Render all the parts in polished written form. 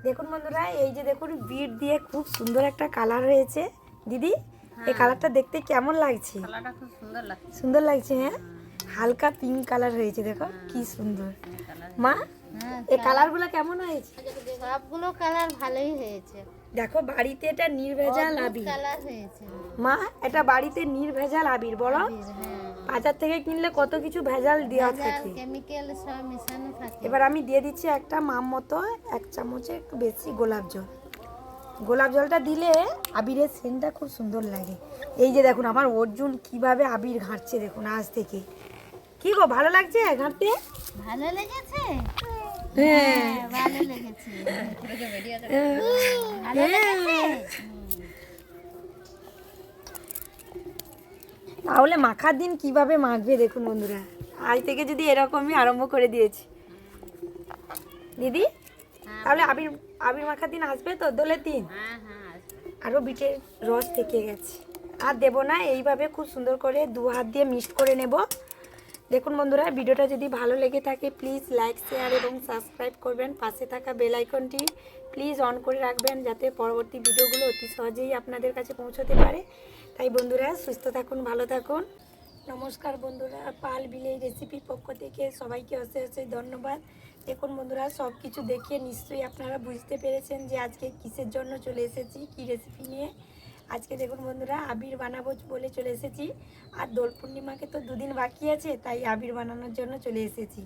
দেখুন বন্ধুরা, এই যে দেখুন বিট দিয়ে খুব সুন্দর একটা কালার হয়েছে। দিদি, এই কালারটা দেখতে কেমন লাগছে? কালারটা খুব সুন্দর লাগছে। সুন্দর লাগছে, হ্যাঁ। হালকা পিঙ্ক কালার হয়েছে, দেখো কি সুন্দর। মা, এই কালারগুলো কেমন হয়েছে? সবগুলো কালার ভালোই হয়েছে। দেখো বাড়িতে এটা নির্ভেজাল আবির কালার হয়েছে। মা, এটা বাড়িতে নির্ভেজাল আবির বলো। বাজার থেকে কিনলে কত কিছু ভেজাল দেওয়া থাকে, কেমিক্যাল সব মেশানো থাকে। এবার আমি দিয়ে দিচ্ছি একটা মাম মতো 1 চামচে একটু বেশি গোলাপ জল। গোলাপ জলটা দিলে আবিরের সেন্টটা খুব সুন্দর লাগে। এই যে দেখুন আমার অর্জুন কিভাবে আবির ঘাঁটছে, দেখুন আজ থেকে। কি গো, ভালো লাগছে ঘাঁটতে? ভালো লেগেছে? হ্যাঁ, ভালো লেগেছে। তাহলে মাখার দিন কিভাবে মাখবে দেখুন বন্ধুরা, আজ থেকে যদি এরকমই আরম্ভ করে দিয়েছি। দিদি, তাহলে আবির আবির মাখার দিন আসবে তো, দোলের দিন? আরও বিটের রস থেকে গেছে, আর দেবো না। এইভাবে খুব সুন্দর করে 2 হাত দিয়ে মিক্সড করে নেব। দেখুন বন্ধুরা, ভিডিওটা যদি ভালো লেগে থাকে প্লিজ লাইক, শেয়ার এবং সাবস্ক্রাইব করবেন। পাশে থাকা বেল আইকনটি প্লিজ অন করে রাখবেন, যাতে পরবর্তী ভিডিওগুলো অতি সহজেই আপনাদের কাছে পৌঁছতে পারে। তাই বন্ধুরা, সুস্থ থাকুন, ভালো থাকুন। নমস্কার বন্ধুরা, পাল বিলেই রেসিপির পক্ষ থেকে সবাইকে অশেষ অশেষ ধন্যবাদ। দেখুন বন্ধুরা, সব কিছু দেখে নিশ্চয়ই আপনারা বুঝতে পেরেছেন যে আজকে কিসের জন্য চলে এসেছি, কি রেসিপি নিয়ে। আজকে দেখুন বন্ধুরা, আবির বানাবো বলে চলে এসেছি। আর দোল পূর্ণিমাকে তো 2 দিন বাকি আছে, তাই আবির বানানোর জন্য চলে এসেছি।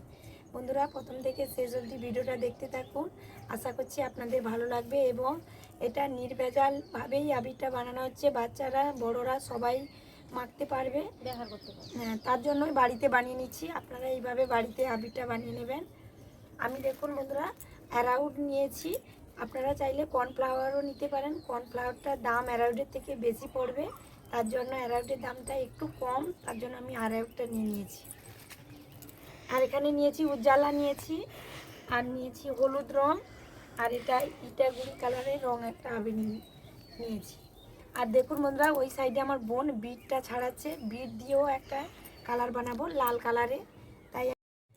বন্ধুরা, প্রথম থেকে শেষ অবধি ভিডিওটা দেখতে থাকুন, আশা করছি আপনাদের ভালো লাগবে। এবং এটা নির্ভেজালভাবেই আবিরটা বানানো হচ্ছে, বাচ্চারা বড়রা সবাই মাখতে পারবে, ব্যবহার করতে পারবে। হ্যাঁ, তার জন্যই বাড়িতে বানিয়ে নিচ্ছি। আপনারা এইভাবে বাড়িতে আবিরটা বানিয়ে নেবেন। আমি দেখুন বন্ধুরা অ্যারাউড নিয়েছি, আপনারা চাইলে কর্নফ্লাওয়ারও নিতে পারেন। কর্নফ্লাওয়ারটার দাম অ্যারাউডের থেকে বেশি পড়বে, তার জন্য অ্যারাউডের দামটা একটু কম, তার জন্য আমি অ্যারাউডটা নিয়েছি। আর এখানে নিয়েছি উজালা নিয়েছি, আর নিয়েছি হলুদ রং, আর এটা ইটাগুড়ি কালারের রং একটা আবির নিয়েছি। আর দেখুন বন্ধুরা, ওই সাইডে আমার বোন বিটটা ছাড়াচ্ছে, বিট দিয়েও একটা কালার বানাবো লাল কালারে। তাই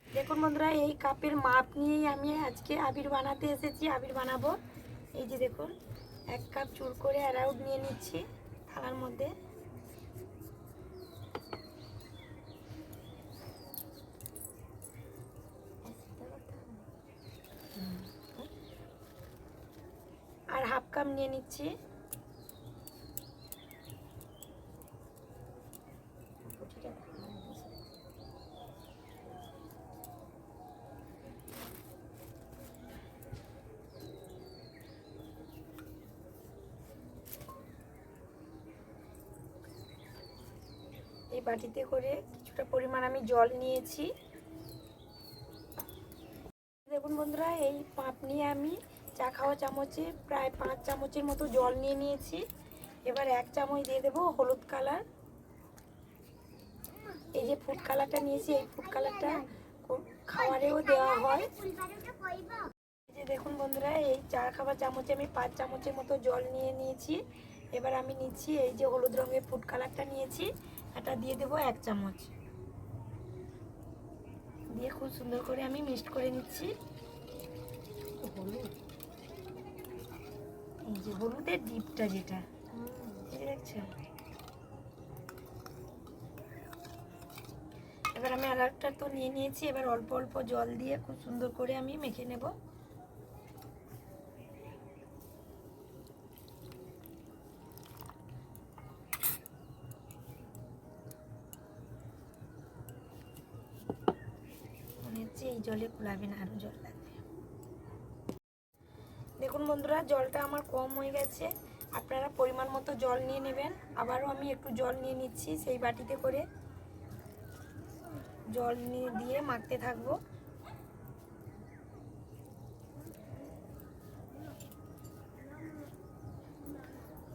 দেখুন বন্ধুরা, এই কাপের মাপ নিয়েই আমি আজকে আবির বানাতে এসেছি, আবির বানাবো। এই যে দেখুন 1 কাপ চুর করে অ্যারাউড নিয়ে নিচ্ছি থালার মধ্যে। আর 1/2 কাপ নিয়ে নিচ্ছি এই বাটিতে করে কিছুটা পরিমাণ আমি জল নিয়েছি। দেখুন বন্ধুরা, এই পাঁপ নিয়ে আমি চা খাওয়া চামচে প্রায় 5 চামচের মতো জল নিয়ে নিয়েছি। এবার 1 চামচ দিয়ে দেবো হলুদ কালার। এই যে ফুড কালারটা নিয়েছি, এই ফুড কালারটা খাবারেও দেওয়া হয়। এই যে দেখুন বন্ধুরা, এই 4 খাবার চামচে আমি 5 চামচের মতো জল নিয়ে নিয়েছি। এবার আমি নিচ্ছি এই যে হলুদ রঙের ফুড কালারটা নিয়েছি, এটা দিয়ে দেবো 1 চামচ। দিয়ে খুব সুন্দর করে আমি মিক্সড করে নিচ্ছি। এই যে হলুদের ডিপটা যেটা দেখছেন। এবার আমি আরেকটা তো নিয়ে নিয়েছি, এবার অল্প অল্প জল দিয়ে খুব সুন্দর করে আমি মেখে নেব। মনে হচ্ছে এই জলে কুলাবে না, আরো জল লাগবে। দেখুন বন্ধুরা, জলটা আমার কম হয়ে গেছে, আপনারা পরিমাণ মতো জল নিয়ে নেবেন। আবারও আমি একটু জল নিয়ে নিচ্ছি, সেই বাটিতে করে জল নিয়ে দিয়ে মাখতে থাকবো।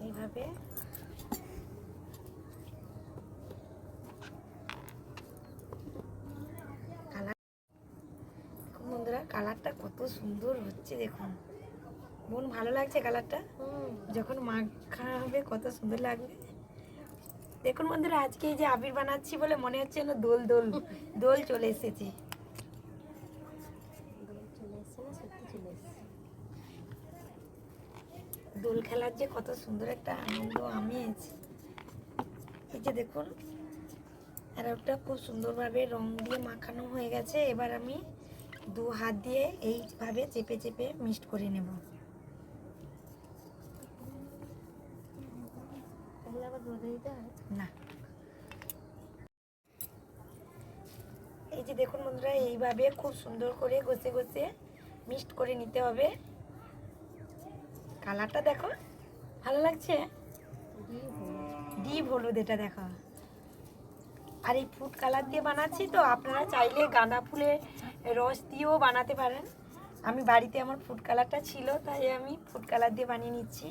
এইভাবে বন্ধুরা, কালারটা কত সুন্দর হচ্ছে দেখুন। বোন, ভালো লাগছে কালারটা? যখন মাখা হবে কত সুন্দর লাগবে। দেখুন বন্ধুরা, আজকে এই যে আবির বানাচ্ছি বলে মনে হচ্ছে না দোল দোল দোল চলে এসেছে। দোল খেলার যে কত সুন্দর একটা আনন্দ আমেজ। এই যে দেখুন আর একটা খুব সুন্দরভাবে রং দিয়ে মাখানো হয়ে গেছে। এবার আমি 2 হাত দিয়ে এইভাবে চেপে চেপে মিক্সড করে নেব। না, এই যে দেখুন বন্ধুরা, এইভাবে খুব সুন্দর করে ঘষে ঘষে মিক্সড করে নিতে হবে। কালারটা দেখো, ভালো লাগছে, ডিপ হলুদ এটা দেখো। আর এই ফুড কালার দিয়ে বানাচ্ছি, তো আপনারা চাইলে গাঁদা ফুলের রস দিয়েও বানাতে পারেন। আমি বাড়িতে আমার ফুড কালারটা ছিল, তাই আমি ফুড কালার দিয়ে বানিয়ে নিচ্ছি।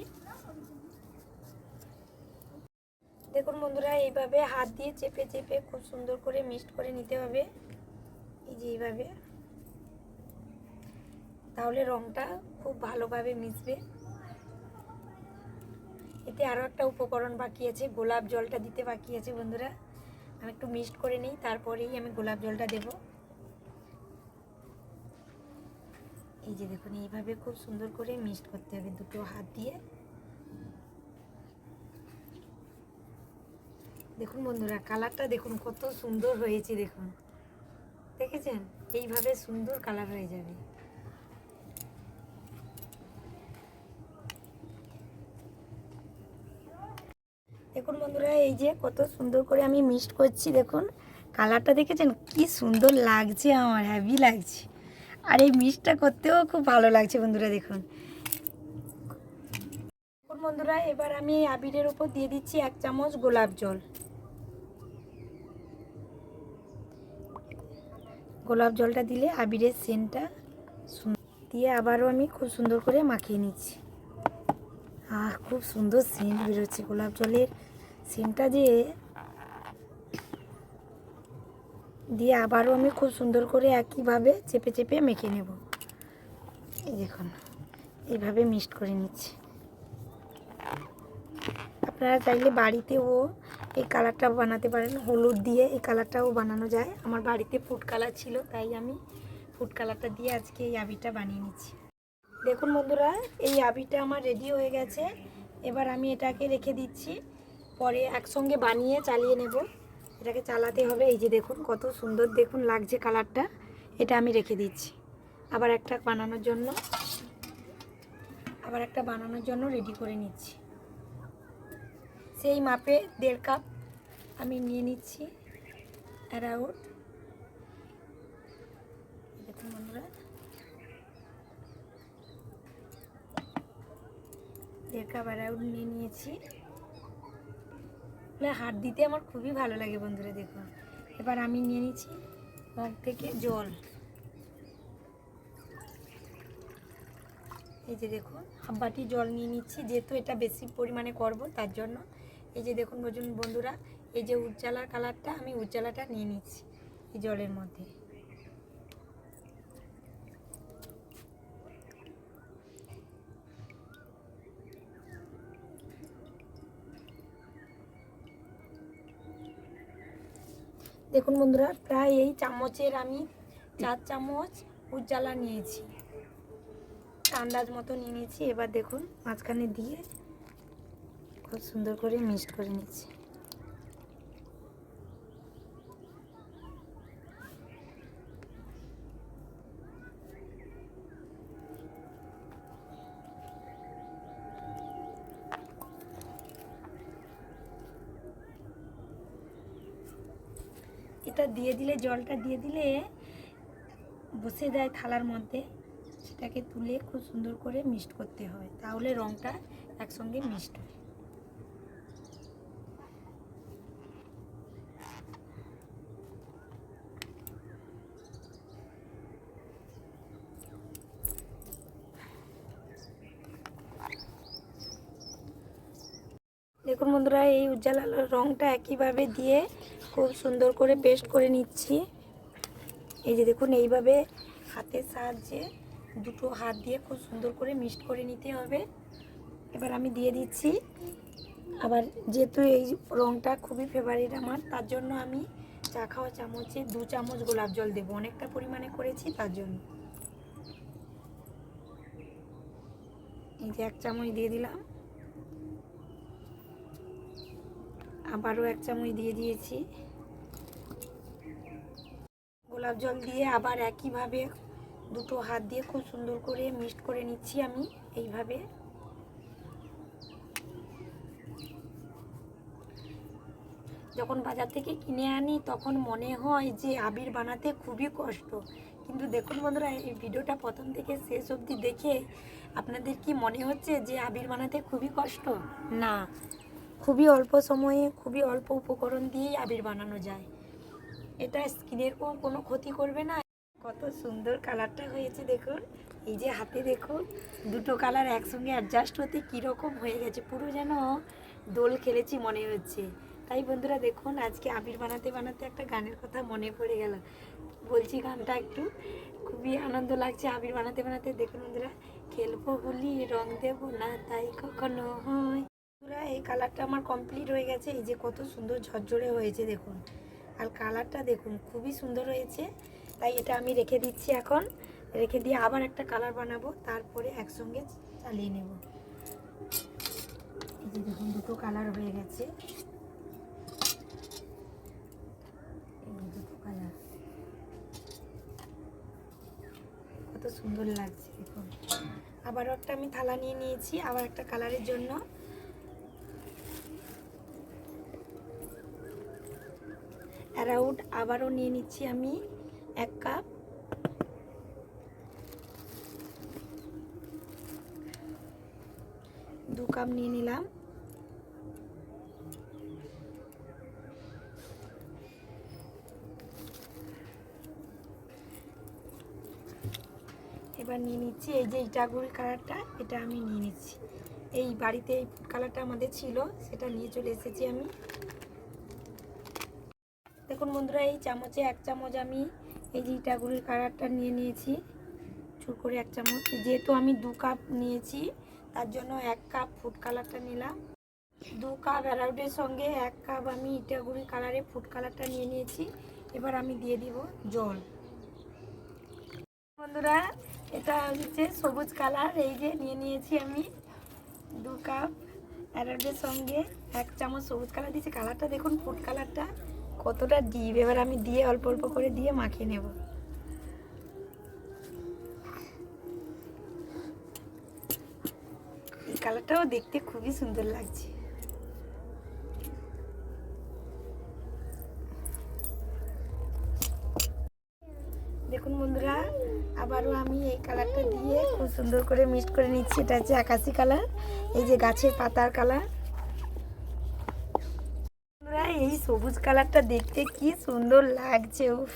দেখুন বন্ধুরা, এইভাবে হাত দিয়ে চেপে চেপে খুব সুন্দর করে মিক্সড করে নিতে হবে। এই যে এইভাবে, তাহলে রংটা খুব ভালোভাবে মিশবে। এতে আরও একটা উপকরণ বাকি আছে, গোলাপ জলটা দিতে বাকি আছে বন্ধুরা। আমি একটু মিক্সড করে নিই, তারপরেই আমি গোলাপ জলটা দেব। এই যে দেখুন, এইভাবে খুব সুন্দর করে মিক্সড করতে হবে 2 হাত দিয়ে। দেখুন বন্ধুরা, কালারটা দেখুন কত সুন্দর হয়েছে, দেখুন দেখেছেন, এইভাবে সুন্দর কালার হয়ে যাবে। দেখুন বন্ধুরা, এই যে কত সুন্দর করে আমি মিক্সড করছি, দেখুন কালারটা দেখেছেন কি সুন্দর লাগছে, আমার হেভি লাগছে। আর এই মিক্সটা করতেও খুব ভালো লাগছে বন্ধুরা। দেখুন বন্ধুরা, এবার আমি এই আবিরের উপর দিয়ে দিচ্ছি 1 চামচ গোলাপ জল। গোলাপ জলটা দিলে আবিরের সেন্টটা দিয়ে আবারও আমি খুব সুন্দর করে মাখিয়ে নিচ্ছি। আর খুব সুন্দর সেন্ট বেরোচ্ছে, গোলাপ জলের সেন্টটা দিয়ে আবারও আমি খুব সুন্দর করে একইভাবে চেপে চেপে মেখে নেব। এই দেখুন, এইভাবে মিক্সড করে নিচ্ছি। আপনারা চাইলে বাড়িতেও এই কালারটা বানাতে পারেন, হলুদ দিয়ে এই কালারটাও বানানো যায়। আমার বাড়িতে ফুড কালার ছিল, তাই আমি ফুড কালারটা দিয়ে আজকে এই আবিরটা বানিয়ে নিচ্ছি। দেখুন বন্ধুরা, এই আবিরটা আমার রেডি হয়ে গেছে। এবার আমি এটাকে রেখে দিচ্ছি, পরে একসঙ্গে বানিয়ে চালিয়ে নেব। এটাকে চালাতে হবে। এই যে দেখুন কত সুন্দর দেখুন লাগছে কালারটা। এটা আমি রেখে দিচ্ছি। আবার একটা বানানোর জন্য রেডি করে নিচ্ছি। সেই মাপে 1.5 কাপ আমি নিয়ে নিচ্ছি অ্যারাউট। দেখুন বন্ধুরা, 1.5 কাপ অ্যারাউট নিয়ে নিয়েছি। হাত দিতে আমার খুবই ভালো লাগে বন্ধুরা। দেখুন, এবার আমি নিয়ে নিচ্ছি মগ থেকে জল। এই যে দেখুন, হাফ বাটি জল নিয়ে নিচ্ছি, যেহেতু এটা বেশি পরিমাণে করব তার জন্য। এই যে দেখুন বন্ধুরা, এই যে উজ্জ্বলার কালারটা, আমি উজ্জ্বলাটা নিয়ে নিচ্ছি এই জলের মধ্যে। দেখুন বন্ধুরা, প্রায় এই চামচের আমি 4 চামচ উজ্জ্বলা নিয়েছি, আন্দাজ মতো নিয়ে নিয়েছি। এবার দেখুন মাঝখানে দিয়ে খুব সুন্দর করে মিক্সড করে নিচ্ছি। এটা দিয়ে দিলে, জলটা দিয়ে দিলে বসে যায় থালার মধ্যে, সেটাকে তুলে খুব সুন্দর করে মিক্সড করতে হয়, তাহলে রঙটা একসঙ্গে মিক্সড হয়। দেখুন বন্ধুরা, এই উজ্জ্বলা রঙটা একইভাবে দিয়ে খুব সুন্দর করে পেস্ট করে নিচ্ছি। এই যে দেখুন, এইভাবে হাতের সাহায্যে 2 হাত দিয়ে খুব সুন্দর করে মিক্সড করে নিতে হবে। এবার আমি দিয়ে দিচ্ছি, আবার যেহেতু এই রঙটা খুবই ফেভারিট আমার, তার জন্য আমি চা খাওয়া চামচে 2 চামচ গোলাপ জল দেবো, অনেকটা পরিমাণে করেছি তার জন্য। এই যে 1 চামচ দিয়ে দিলাম, আবারও 1 চামচ দিয়ে দিয়েছি। গোলাপ জল দিয়ে আবার একইভাবে দুটো হাত দিয়ে খুব সুন্দর করে মিক্সড করে নিচ্ছি আমি এইভাবে। যখন বাজার থেকে কিনে আনি তখন মনে হয় যে আবির বানাতে খুবই কষ্ট, কিন্তু দেখুন বন্ধুরা, এই ভিডিওটা প্রথম থেকে শেষ অবধি দেখে আপনাদের কি মনে হচ্ছে যে আবির বানাতে খুবই কষ্ট? না, খুবই অল্প সময়ে খুবই অল্প উপকরণ দিয়েই আবির বানানো যায়। এটা স্কিনের কোনো ক্ষতি করবে না। কত সুন্দর কালারটা হয়েছে দেখুন। এই যে হাতে দেখুন দুটো কালার একসঙ্গে অ্যাডজাস্ট হতে কীরকম হয়ে গেছে, পুরো যেন দোল খেলেছি মনে হচ্ছে। তাই বন্ধুরা দেখুন, আজকে আবির বানাতে বানাতে একটা গানের কথা মনে পড়ে গেল, বলছি গানটা একটু। খুবই আনন্দ লাগছে আবির বানাতে বানাতে। দেখুন বন্ধুরা, খেলবো হোলি রং দেবো না তাই কখনো হয়। বন্ধুরা, এই কালারটা আমার কমপ্লিট হয়ে গেছে। এই যে কত সুন্দর ঝরঝরে হয়েছে দেখুন, আর কালারটা দেখুন খুবই সুন্দর হয়েছে। তাই এটা আমি রেখে দিচ্ছি, এখন রেখে দিয়ে আবার একটা কালার বানাবো, তারপরে একসঙ্গে চালিয়ে নেব। এই যে দেখুন দুটো কালার হয়ে গেছে, দুটো কালার কত সুন্দর লাগছে দেখুন। আবারও একটা আমি থালা নিয়ে নিয়েছি আবার একটা কালারের জন্য। অ্যারাউন্ড আবারও নিয়ে নিচ্ছি আমি 1 কাপ। দু কাপ নিয়ে নিলাম। এবার নিয়ে নিচ্ছি এই যে ইটাগুড়ি কালারটা, এটা আমি নিয়ে নিচ্ছি। এই বাড়িতে এই ফুড কালারটা আমাদের ছিল, সেটা নিয়ে চলে এসেছি আমি। দেখুন বন্ধুরা, এই চামচে 1 চামচ আমি এই যে ইটাগুড়ির কালারটা নিয়ে নিয়েছি, চুর করে 1 চামচ। যেহেতু আমি 2 কাপ নিয়েছি তার জন্য 1 কাপ ফুড কালারটা নিলাম। 2 কাপ অ্যারাউন্ডের সঙ্গে 1 কাপ আমি ইটাগুড়ি কালারে ফুড কালারটা নিয়ে নিয়েছি। এবার আমি দিয়ে দিব জল। বন্ধুরা, এটা হচ্ছে সবুজ কালার, এই যে নিয়ে নিয়েছি আমি 2 কাপ অ্যারাউন্ডের সঙ্গে 1 চামচ সবুজ কালার দিয়েছি। কালারটা দেখুন, ফুড কালারটা কতটা ডিপ। এবার আমি দিয়ে অল্প অল্প করে দিয়ে মাখিয়ে নেব। এই কালারটাও দেখতে খুবই সুন্দর লাগছে। দেখুন বন্ধুরা, আবারও আমি এই কালারটা দিয়ে খুব সুন্দর করে মিক্সড করে নিচ্ছি। এটা হচ্ছে আকাশি কালার, এই যে গাছের পাতার কালার। বন্ধুরা, এই সবুজ কালারটা দেখতে কি সুন্দর লাগছে। উফ,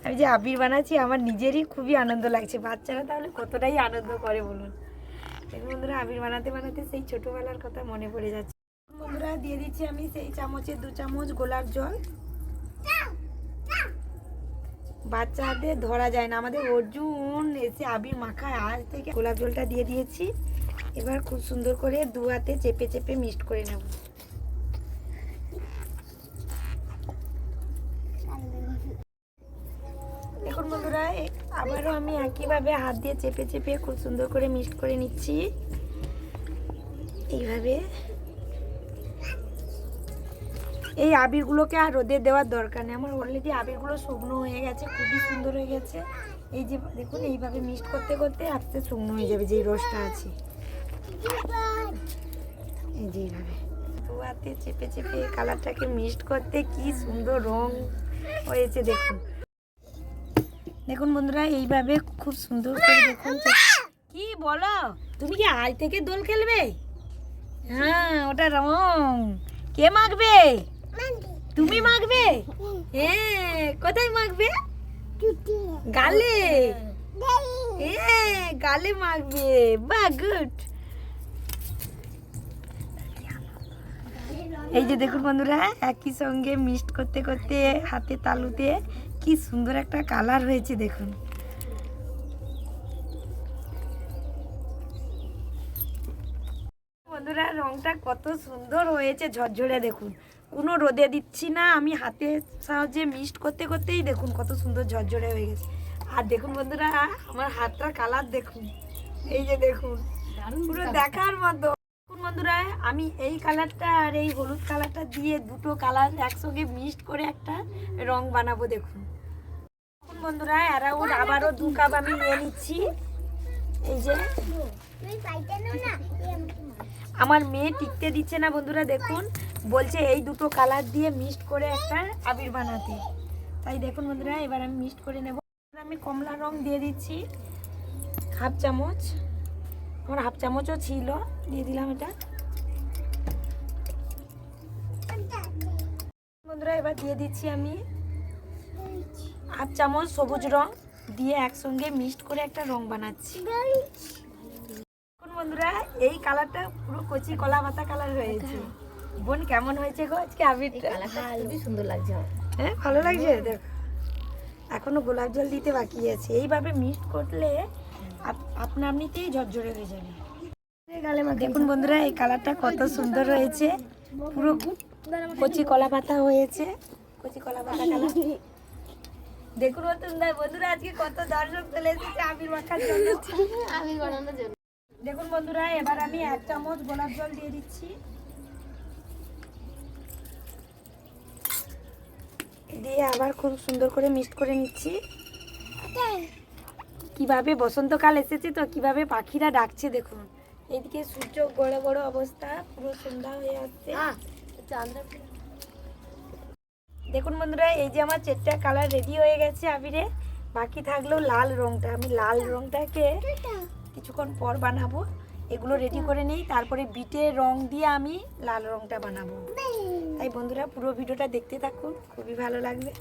আমি যে আবির বানাচ্ছি আমার নিজেরই খুবই আনন্দ লাগছে। বাচ্চারা তাহলে কতটাই আনন্দ করে বলুন। দেখুন বন্ধুরা, আবির বানাতে বানাতে সেই ছোটোবেলার কথা মনে পড়ে যাচ্ছে। বন্ধুরা, দিয়ে দিচ্ছি আমি সেই চামচে 2 চামচ গোলাপ জল। বাচ্চাদের ধরা যায় না, আমাদের অর্জুন এসে আবির মাখায় আজ থেকে। গোলাপ জলটা দিয়ে দিয়েছি। এবার খুব সুন্দর করে 2 হাতে চেপে চেপে মিক্সড করে নেব। দেখুন বন্ধুরা, আবারও আমি একইভাবে হাত দিয়ে চেপে চেপে খুব সুন্দর করে মিক্সড করে নিচ্ছি এইভাবে। এই আবিরগুলোকে আর রোদে দেওয়ার দরকার নেই, আমার অলরেডি আবিরগুলো শুকনো হয়ে গেছে, খুবই সুন্দর হয়ে গেছে। এই যে দেখুন, এইভাবে মিক্সড করতে করতে আস্তে শুকনো হয়ে যাবে যেই রসটা আছে। এই যে এইভাবে 2 হাতে চেপে চেপে কালারটাকে মিক্সড করতে কি সুন্দর রং হয়েছে দেখুন। দেখুন বন্ধুরা, এইভাবে খুব সুন্দর করে দেখুন। কি বলো, তুমি কি আজ থেকে দোল খেলবে? হ্যাঁ, ওটা রং কে মাখবে? তুমি মাখবে? হ্যাঁ, কোথায় মাখবে? গালে। হ্যাঁ, গালে মাখবে। বাহ, গুড। এই যে দেখুন বন্ধুরা, একই সঙ্গে মিক্সড করতে করতে হাতে তালুতে কি সুন্দর একটা কালার হয়েছে দেখুন। বন্ধুরা, রংটা কত সুন্দর হয়েছে, ঝরঝরে দেখুন। কোনো রোদে দিচ্ছি না, আমি হাতের সাহায্যে মিক্সড করতে করতেই দেখুন কত সুন্দর ঝরঝরে হয়ে গেছে। আর দেখুন বন্ধুরা, আমার হাতটার কালার দেখুন, এই যে দেখুন পুরো দেখার মতো। দেখুন বন্ধুরা, আমি এই কালারটা আর এই হলুদ কালারটা দিয়ে দুটো কালার একসঙ্গে মিক্সড করে একটা রং বানাবো। দেখুন বন্ধুরা, অ্যারাউন্ড আবারও 2 কাপ আমি নিয়ে নিচ্ছি। এই যে আমার মেয়ে টিকতে দিচ্ছে না বন্ধুরা, দেখুন বলছে এই দুটো কালার দিয়ে মিক্সড করে একটা আবির বানাতে। তাই দেখুন বন্ধুরা, এবার আমি মিক্সড করে নেব। আমি কমলা রং দিয়ে দিচ্ছি হাফ চামচ, আমার হাফ চামচও ছিল, দিয়ে দিলাম এটা। বন্ধুরা এবার দিয়ে দিচ্ছি আমি হাফ চামচ সবুজ রং, দিয়ে একসঙ্গে মিক্সড করে একটা রং বানাচ্ছি। দেখুন বন্ধুরা, এই কালারটা পুরো কচি কলা পাতা কালার হয়েছে। বোন কেমন হয়েছে গো আজকে আবিরটা? খুবই সুন্দর লাগছে। হ্যাঁ ভালো লাগছে। দেখ এখনো গোলাপ জল দিতে বাকি আছে। এইভাবে মিক্সড করলে আপনা আপনিতেই ঝরঝরে হয়ে যাবে। দেখুন বন্ধুরা, এই কালারটা কত সুন্দর হয়েছে, পুরো কচি কলা পাতা হয়েছে, কচি কলা পাতা কালার। দেখুন বন্ধুরা, আজকে কত দর্শক চলে এসেছে আবির মাখার জন্য। আবির বানানোর জন্য। দেখুন বন্ধুরা, এবার আমি 1 চামচ গোলাপ জল দিয়ে দিচ্ছি, দিয়ে আবার খুব সুন্দর করে মিক্সড করে নিচ্ছি। কিভাবে বসন্তকাল এসেছে তো কিভাবে পাখিরা ডাকছে দেখুন। এইদিকে সূর্য বড় বড় অবস্থা, পুরো সন্ধ্যা হয়ে আসছে। দেখুন বন্ধুরা, এই যে আমার 4টা কালার রেডি হয়ে গেছে আবিরে। বাকি থাকলো লাল রংটা। আমি লাল রংটাকে কিছুক্ষণ পর বানাবো। এগুলো রেডি করে নিই, তারপরে বিটের রং দিয়ে আমি লাল রংটা বানাবো। তাই বন্ধুরা পুরো ভিডিওটা দেখতে থাকুন, খুবই ভালো লাগবে।